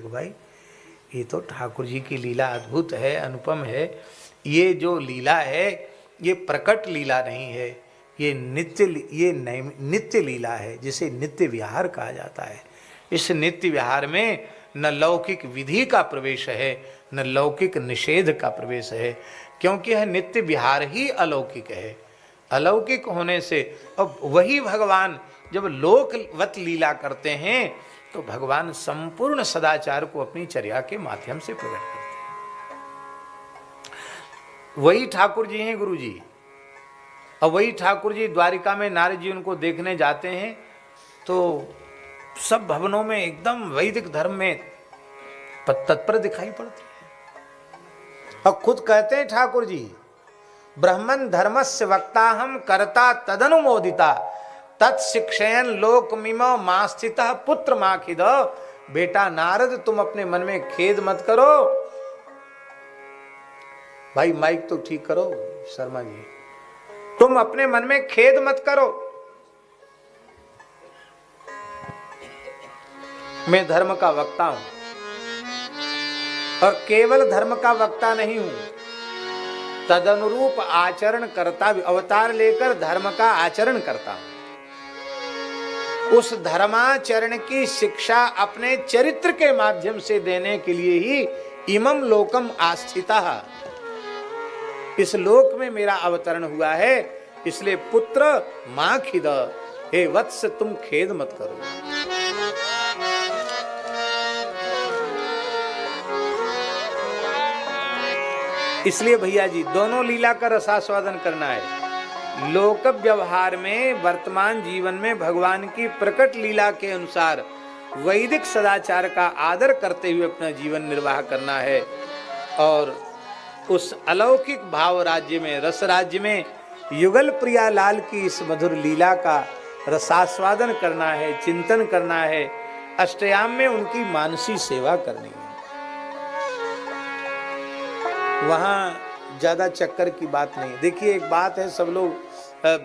देखो भाई, ये तो ठाकुर जी की लीला अद्भुत है, अनुपम है। ये जो लीला है ये प्रकट लीला नहीं है, ये नित्य लीला है, जिसे नित्य विहार कहा जाता है। इस नित्य विहार में न लौकिक विधि का प्रवेश है, न लौकिक निषेध का प्रवेश है, क्योंकि यह नित्य विहार ही अलौकिक है। अलौकिक होने से अब वही भगवान जब लोकवत लीला करते हैं तो भगवान संपूर्ण सदाचार को अपनी चर्या के माध्यम से प्रकट करते हैं। वही ठाकुर जी हैं गुरु जी। और वही ठाकुर जी द्वारिका में नारद जी उनको देखने जाते हैं तो सब भवनों में एकदम वैदिक धर्म में तत्पर दिखाई पड़ती है। और खुद कहते हैं ठाकुर जी, ब्रह्मन धर्मस्य वक्ता हम करता तदनुमोदिता तत्शिक्षयन लोक मिमो मास्थिता पुत्र माखिद। बेटा नारद, तुम अपने मन में खेद मत करो। भाई माइक तो ठीक करो शर्मा जी। तुम अपने मन में खेद मत करो, मैं धर्म का वक्ता हूं, और केवल धर्म का वक्ता नहीं हूं, तदनुरूप आचरण करता भी, अवतार लेकर धर्म का आचरण करता हूं। उस धर्माचरण की शिक्षा अपने चरित्र के माध्यम से देने के लिए ही इमम लोकम आस्थिता, इस लोक में मेरा अवतरण हुआ है। इसलिए पुत्र मां खिद, हे वत्स तुम खेद मत करो। इसलिए भैया जी दोनों लीला का रसास्वादन करना है। लोक व्यवहार में, वर्तमान जीवन में भगवान की प्रकट लीला के अनुसार वैदिक सदाचार का आदर करते हुए अपना जीवन निर्वाह करना है, और उस अलौकिक भाव राज्य में, रस राज्य में युगल प्रिया लाल की इस मधुर लीला का रसास्वादन करना है, चिंतन करना है, अष्टयाम में उनकी मानसी सेवा करनी है। वहाँ ज़्यादा चक्कर की बात नहीं। देखिए एक बात है, सब लोग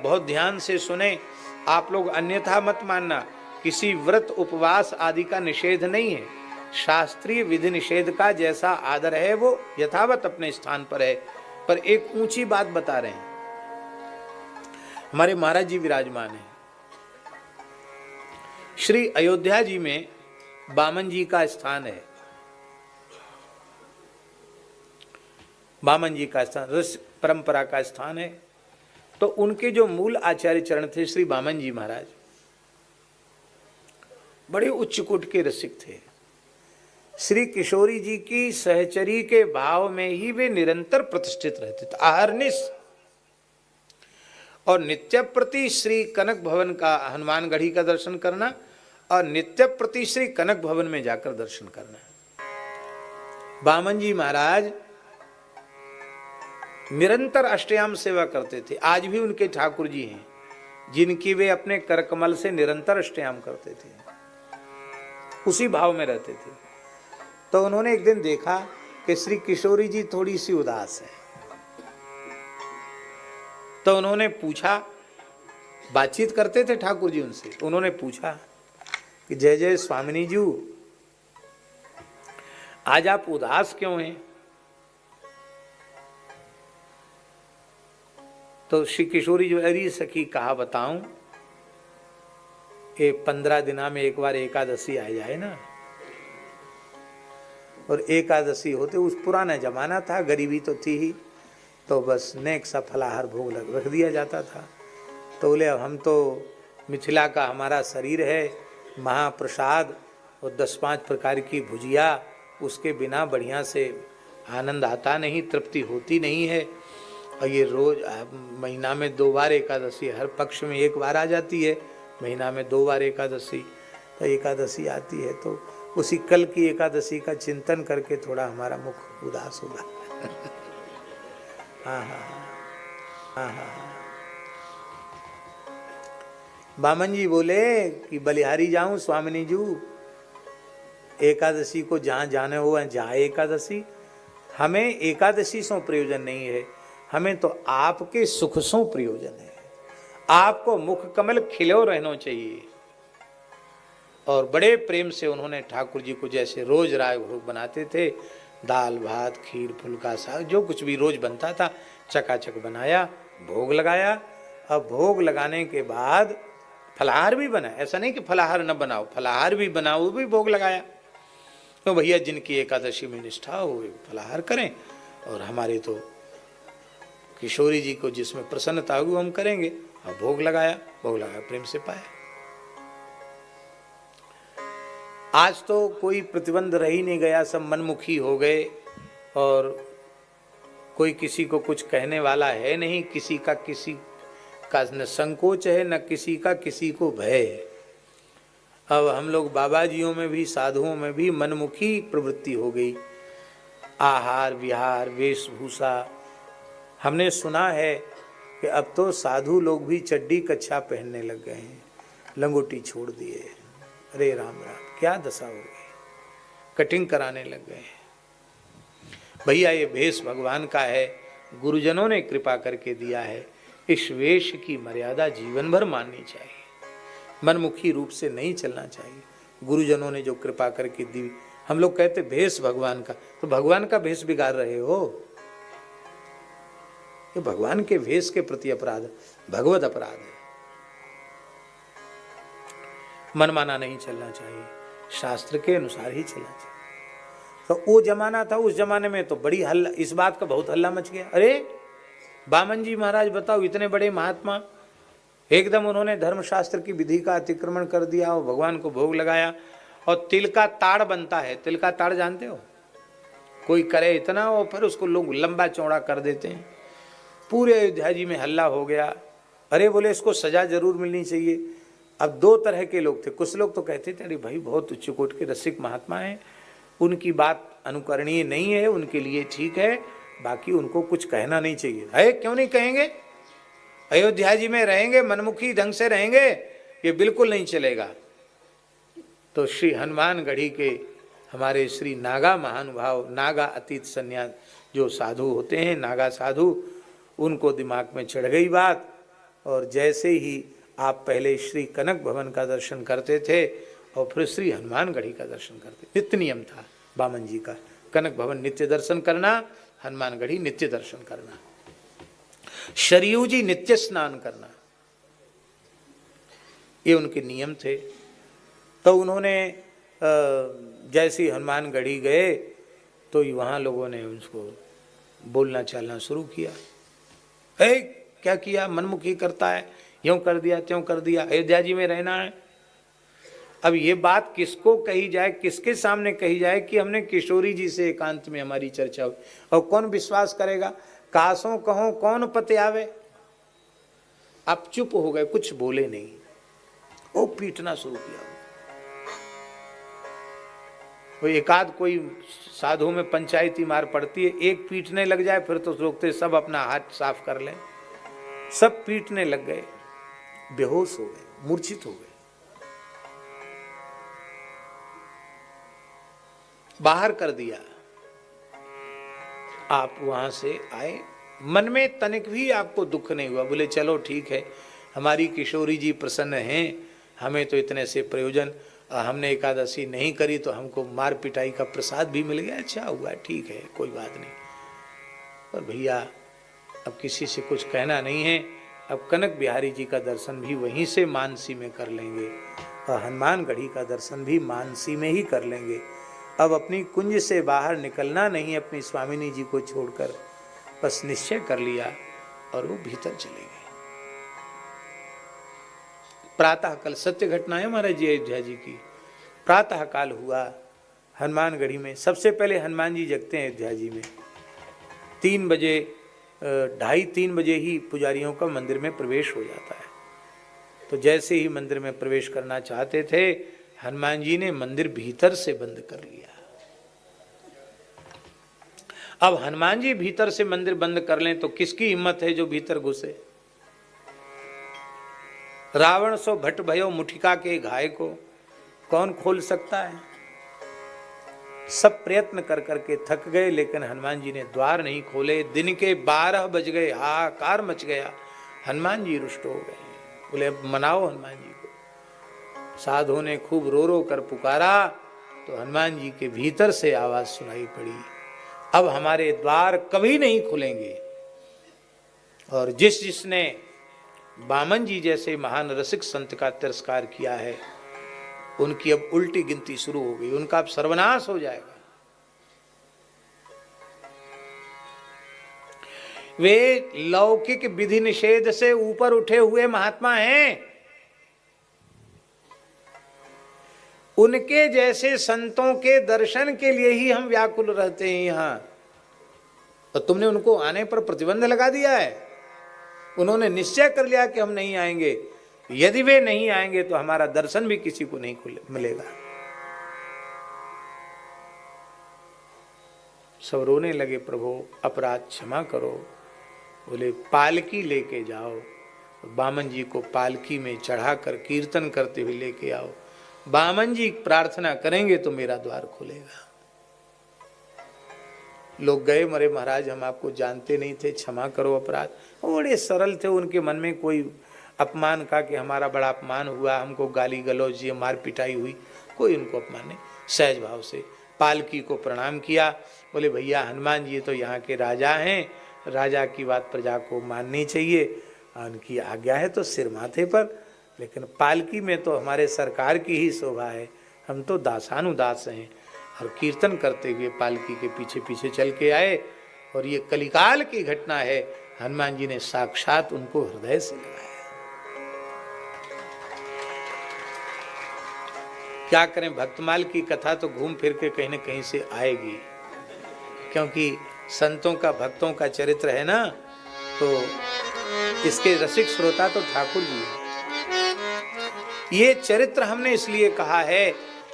बहुत ध्यान से सुने, आप लोग अन्यथा मत मानना। किसी व्रत उपवास आदि का निषेध नहीं है। शास्त्रीय विधि निषेध का जैसा आदर है वो यथावत अपने स्थान पर है। पर एक ऊंची बात बता रहे हैं, हमारे महाराज जी विराजमान हैं। श्री अयोध्या जी में बामन जी का स्थान है। बामन जी का स्थान रस परंपरा का स्थान है। तो उनके जो मूल आचार्य चरण थे श्री बामन जी महाराज, बड़े उच्च कोटि के रसिक थे। श्री किशोरी जी की सहचरी के भाव में ही वे निरंतर प्रतिष्ठित रहते थे, अहर्निश। और नित्य प्रति श्री कनक भवन का, हनुमानगढ़ी का दर्शन करना, और नित्य प्रति श्री कनक भवन में जाकर दर्शन करना। बामन जी महाराज निरंतर अष्टयाम सेवा करते थे। आज भी उनके ठाकुर जी हैं जिनकी वे अपने करकमल से निरंतर अष्टयाम करते थे, उसी भाव में रहते थे। तो उन्होंने एक दिन देखा कि श्री किशोरी जी थोड़ी सी उदास है। तो उन्होंने पूछा, बातचीत करते थे ठाकुर जी उनसे, उन्होंने पूछा कि जय जय स्वामिनी जी, आज आप उदास क्यों हैं? तो श्री किशोरी जी, अरे सखी कहा बताऊं, ये 15 दिना में एक बार एकादशी आ जाए ना, और एकादशी होते, उस पुराना जमाना था, गरीबी तो थी ही, तो बस नेक सा फलाहार भोग रख दिया जाता था। तो बोले अब हम तो मिथिला का हमारा शरीर है, महाप्रसाद और 10-5 प्रकार की भुजिया, उसके बिना बढ़िया से आनंद आता नहीं, तृप्ति होती नहीं है। और ये रोज महीना में 2 बार एकादशी, हर पक्ष में 1 बार आ जाती है, महीना में 2 बार एकादशी। तो एकादशी आती है तो उसी कल की एकादशी का चिंतन करके थोड़ा हमारा मुख उदास होगा। हाँ हाँ हाँ हाँ। बामन जी बोले कि बलिहारी जाऊं स्वामिनी जी, एकादशी को जहाँ जाने हो जाए एकादशी, हमें एकादशी से प्रयोजन नहीं है, हमें तो आपके सुख से प्रयोजन है। आपको मुख कमल खिलो रहना चाहिए, और बड़े प्रेम से उन्होंने ठाकुर जी को जैसे रोज राय भोग बनाते थे, दाल भात खीर फुल्का साग जो कुछ भी रोज बनता था चकाचक बनाया, भोग लगाया। अब भोग लगाने के बाद फलाहार भी बना, ऐसा नहीं कि फलाहार न बनाओ, फलाहार भी बनाओ, वो भी भोग लगाया। तो भैया जिनकी एकादशी में निष्ठा हो वे फलाहार करें, और हमारे तो किशोरी जी को जिसमें प्रसन्नता होगी हम करेंगे। अब भोग लगाया, प्रेम से पाया। आज तो कोई प्रतिबंध रह ही नहीं गया, सब मनमुखी हो गए और कोई किसी को कुछ कहने वाला है नहीं, किसी का न संकोच है न किसी को भय है। अब हम लोग बाबा जियों में भी साधुओं में भी मनमुखी प्रवृत्ति हो गई। आहार विहार वेशभूषा, हमने सुना है कि अब तो साधु लोग भी चड्डी कच्छा पहनने लग गए हैं, लंगोटी छोड़ दिए। अरे राम राम, क्या दशा हो गई, कटिंग कराने लग गए हैं। भैया ये भेष भगवान का है, गुरुजनों ने कृपा करके दिया है, इस वेश की मर्यादा जीवन भर माननी चाहिए, मनमुखी रूप से नहीं चलना चाहिए। गुरुजनों ने जो कृपा करके दी, हम लोग कहते भेष भगवान का, तो भगवान का भेष बिगाड़ रहे हो, ये भगवान के भेष के प्रति अपराध, भगवत अपराध है। मनमाना नहीं चलना चाहिए, शास्त्र के अनुसार ही चलना चाहिए। तो वो जमाना था, उस जमाने में तो बड़ी हल्ला, इस बात का बहुत हल्ला मच गया। अरे बामन जी महाराज बताओ, इतने बड़े महात्मा, एकदम उन्होंने धर्मशास्त्र की विधि का अतिक्रमण कर दिया और भगवान को भोग लगाया। और तिल का ताड़ बनता है, तिल का ताड़ जानते हो, कोई करे इतना और फिर उसको लोग लंबा चौड़ा कर देते हैं। पूरे अयोध्या जी में हल्ला हो गया। अरे बोले इसको सजा जरूर मिलनी चाहिए। अब दो तरह के लोग थे, कुछ लोग तो कहते थे अरे भाई बहुत उच्च कोटि के रसिक महात्मा हैं, उनकी बात अनुकरणीय नहीं है, उनके लिए ठीक है, बाकी उनको कुछ कहना नहीं चाहिए। है क्यों नहीं कहेंगे, अयोध्या जी में रहेंगे, मनमुखी ढंग से रहेंगे, ये बिल्कुल नहीं चलेगा। तो श्री हनुमानगढ़ी के हमारे श्री नागा महानुभाव, नागा अतीत संन्यास जो साधु होते हैं, नागा साधु, उनको दिमाग में चढ़ गई बात। और जैसे ही आप पहले श्री कनक भवन का दर्शन करते थे और फिर श्री हनुमानगढ़ी का दर्शन करते, नित्य नियम था बामन जी का, कनक भवन नित्य दर्शन करना, हनुमानगढ़ी नित्य दर्शन करना, शरयू जी नित्य स्नान करना, ये उनके नियम थे। तो उन्होंने जैसे हनुमानगढ़ी गए तो वहाँ लोगों ने उसको बोलना चालना शुरू किया। क्या किया, मनमुखी करता है, यूं कर दिया त्यों कर दिया, अयोध्या जी में रहना है। अब ये बात किसको कही जाए, किसके सामने कही जाए कि हमने किशोरी जी से एकांत में हमारी चर्चा हुई, और कौन विश्वास करेगा। कासों कहो कौन पते आवे, आप चुप हो गए, कुछ बोले नहीं, वो पीटना शुरू किया। वो एकाध कोई साधु में पंचायती मार पड़ती है, एक पीटने लग जाए फिर तो रोकते सब अपना हाथ साफ कर लें। सब पीटने लग गए, बेहोश हो गए, मूर्छित हो गए। बाहर कर दिया। आप वहां से आए, मन में तनिक भी आपको दुख नहीं हुआ, बोले चलो ठीक है, हमारी किशोरी जी प्रसन्न हैं, हमें तो इतने से प्रयोजन, हमने एकादशी नहीं करी तो हमको मार पिटाई का प्रसाद भी मिल गया, अच्छा हुआ, ठीक है, कोई बात नहीं। पर भैया अब किसी से कुछ कहना नहीं है, अब कनक बिहारी जी का दर्शन भी वहीं से मानसी में कर लेंगे और हनुमानगढ़ी का दर्शन भी मानसी में ही कर लेंगे। अब अपनी कुंज से बाहर निकलना नहीं, अपनी स्वामिनी जी को छोड़कर, बस निश्चय कर लिया और वो भीतर चले गए। प्रातः काल, सत्य घटना है महाराज जी अयोध्या जी की। प्रातः काल हुआ हनुमानगढ़ी में, सबसे पहले हनुमान जी जगते हैं अयोध्या जी में 3 बजे, 2:30-3 बजे ही पुजारियों का मंदिर में प्रवेश हो जाता है। तो जैसे ही मंदिर में प्रवेश करना चाहते थे, हनुमान जी ने मंदिर भीतर से बंद कर लिया। अब हनुमान जी भीतर से मंदिर बंद कर लें तो किसकी हिम्मत है जो भीतर घुसे। रावण सो भट भयो मुठिका के घाय को कौन खोल सकता है। सब प्रयत्न कर करके थक गए, लेकिन हनुमान जी ने द्वार नहीं खोले। दिन के 12 बज गए, हाहाकार मच गया। हनुमान जी रुष्ट हो गए, बोले मनाओ हनुमान जी को। साधुओं ने खूब रो रो कर पुकारा तो हनुमान जी के भीतर से आवाज सुनाई पड़ी, अब हमारे द्वार कभी नहीं खुलेंगे। और जिसने बामन जी जैसे महान रसिक संत का तिरस्कार किया है, उनकी अब उल्टी गिनती शुरू हो गई, उनका अब सर्वनाश हो जाएगा। वे लौकिक विधि निषेध से ऊपर उठे हुए महात्मा हैं। उनके जैसे संतों के दर्शन के लिए ही हम व्याकुल रहते हैं यहां, और तुमने उनको आने पर प्रतिबंध लगा दिया है। उन्होंने निश्चय कर लिया कि हम नहीं आएंगे, यदि वे नहीं आएंगे तो हमारा दर्शन भी किसी को नहीं मिलेगा। सब रोने लगे, प्रभु अपराध क्षमा करो। बोले पालकी लेके जाओ, बामन जी को पालकी में चढ़ाकर कीर्तन करते हुए लेके आओ। बामन जी प्रार्थना करेंगे तो मेरा द्वार खुलेगा। लोग गए, मरे महाराज हम आपको जानते नहीं थे, क्षमा करो अपराध। वो बड़े सरल थे, उनके मन में कोई अपमान का कि हमारा बड़ा अपमान हुआ, हमको गाली गलौज ये मार पिटाई हुई, कोई उनको अपमान नहीं। सहज भाव से पालकी को प्रणाम किया। बोले भैया हनुमान जी तो यहाँ के राजा हैं, राजा की बात प्रजा को माननी चाहिए, उनकी आज्ञा है तो सिर माथे पर, लेकिन पालकी में तो हमारे सरकार की ही शोभा है, हम तो दासानुदास हैं। और कीर्तन करते हुए पालकी के पीछे पीछे चल के आए। और ये कलिकाल की घटना है, हनुमान जी ने साक्षात उनको हृदय से लगाया। क्या करें, भक्तमाल की कथा तो घूम फिर के कहीं न कहीं से आएगी, क्योंकि संतों का भक्तों का चरित्र है ना, तो इसके रसिक श्रोता तो ठाकुर जी हैं। ये चरित्र हमने इसलिए कहा है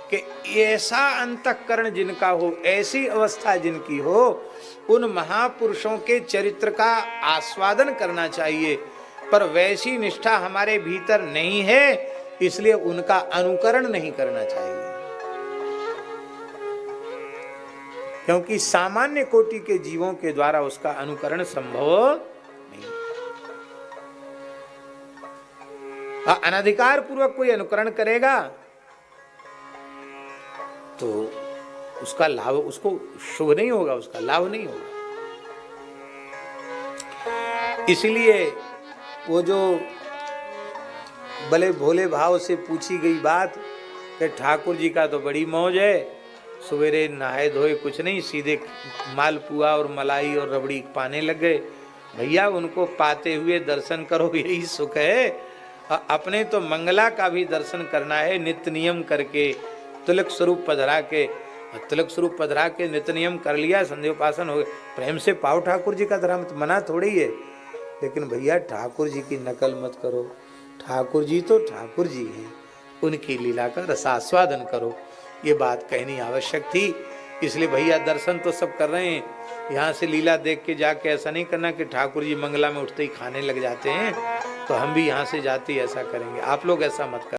कि ऐसा अंतःकरण जिनका हो, ऐसी अवस्था जिनकी हो, उन महापुरुषों के चरित्र का आस्वादन करना चाहिए। पर वैसी निष्ठा हमारे भीतर नहीं है, इसलिए उनका अनुकरण नहीं करना चाहिए, क्योंकि सामान्य कोटि के जीवों के द्वारा उसका अनुकरण संभव नहीं। अनधिकार पूर्वक कोई अनुकरण करेगा तो उसका लाभ, उसको शुभ नहीं होगा, उसका लाभ नहीं होगा। इसलिए वो जो भले भोले भाव से पूछी गई बात कि ठाकुर जी का तो बड़ी मौज है, सवेरे नहाए धोए कुछ नहीं, सीधे मालपुआ और मलाई और रबड़ी पाने लग गए। भैया उनको पाते हुए दर्शन करो, यही सुख है। अपने तो मंगला का भी दर्शन करना है नित्य नियम करके, तिलक स्वरूप पधरा के। तिलक स्वरूप पधरा के नित्य नियम कर लिया, संध्योपासन हो गए, प्रेम से पाओ ठाकुर जी का धर्म, मना थोड़ी है। लेकिन भैया ठाकुर जी की नकल मत करो, ठाकुर जी तो ठाकुर जी हैं, उनकी लीला का रसास्वादन करो। ये बात कहनी आवश्यक थी। इसलिए भैया दर्शन तो सब कर रहे हैं, यहाँ से लीला देख के जाके ऐसा नहीं करना कि ठाकुर जी मंगला में उठते ही खाने लग जाते हैं, तो हम भी यहाँ से जाते ही ऐसा करेंगे। आप लोग ऐसा मत कर।